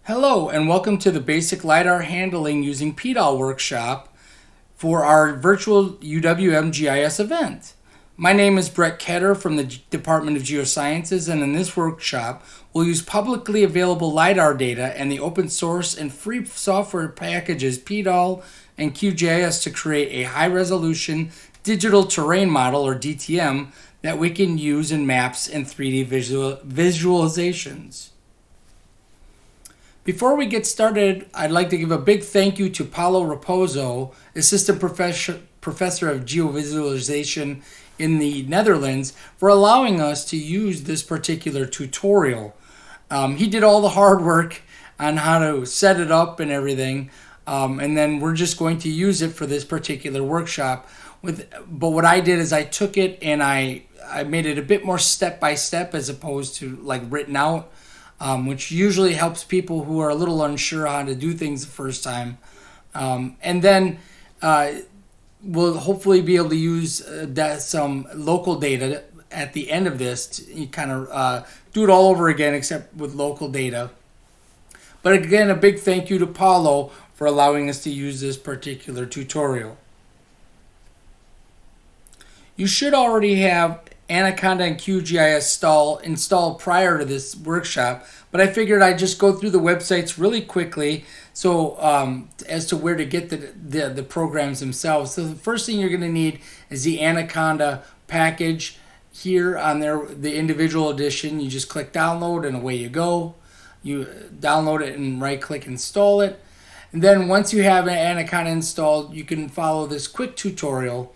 Hello and welcome to the Basic LiDAR Handling using PDAL workshop for our virtual UWM GIS event. My name is Brett Ketter from the Department of Geosciences, and in this workshop we'll use publicly available LiDAR data and the open source and free software packages PDAL and QGIS to create a high-resolution digital terrain model, or DTM, that we can use in maps and 3D visualizations. Before we get started, I'd like to give a big thank you to Paulo Raposo, Assistant Professor of Geovisualization in the Netherlands, for allowing us to use this particular tutorial. He did all the hard work on how to set it up and everything, and then we're just going to use it for this particular workshop. But what I did is I took it and I made it a bit more step-by-step as opposed to like written out. Which usually helps people who are a little unsure how to do things the first time. And then we'll hopefully be able to use some local data at the end of this to kind of do it all over again, except with local data. But again, a big thank you to Paulo for allowing us to use this particular tutorial. You should already have Anaconda and QGIS installed prior to this workshop, but I figured I'd just go through the websites really quickly so as to where to get the programs themselves. So the first thing you're going to need is the Anaconda package. Here on the individual edition, you just click download and away you go. You download it and right click install it. And then once you have Anaconda installed, you can follow this quick tutorial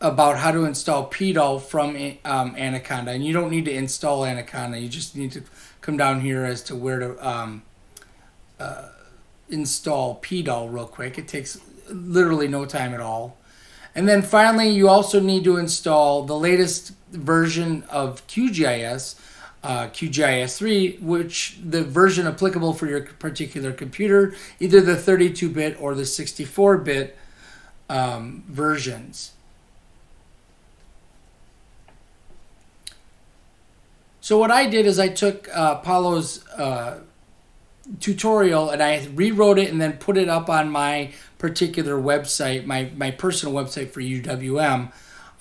about how to install PDAL from Anaconda. And you don't need to install Anaconda. You just need to come down here as to where to install PDAL real quick. It takes literally no time at all. And then finally, you also need to install the latest version of QGIS, QGIS 3, which the version applicable for your particular computer, either the 32-bit or the 64-bit versions. So what I did is I took Paulo's tutorial and I rewrote it and then put it up on my particular website, my personal website for UWM,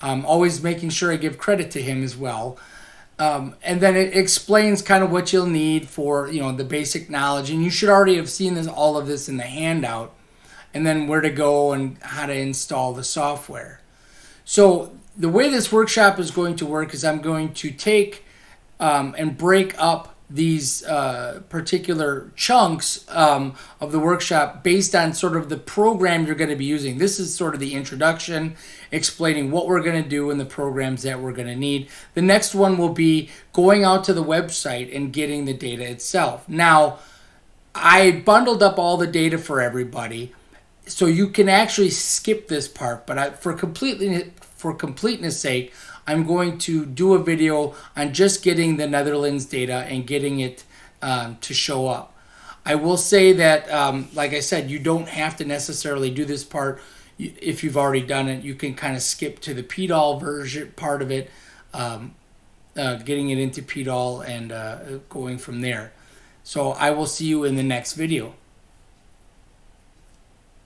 always making sure I give credit to him as well. And then it explains kind of what you'll need for the basic knowledge, and you should already have seen all of this in the handout, and then where to go and how to install the software. So the way this workshop is going to work is I'm going to take and break up these particular chunks of the workshop based on sort of the program you're going to be using. This is sort of the introduction, explaining what we're going to do and the programs that we're going to need. The next one will be going out to the website and getting the data itself. Now, I bundled up all the data for everybody, so you can actually skip this part, but for completeness sake, I'm going to do a video on just getting the Netherlands data and getting it to show up. I will say that, like I said, you don't have to necessarily do this part. If you've already done it, you can kind of skip to the PDAL version part of it, getting it into PDAL and going from there. So I will see you in the next video.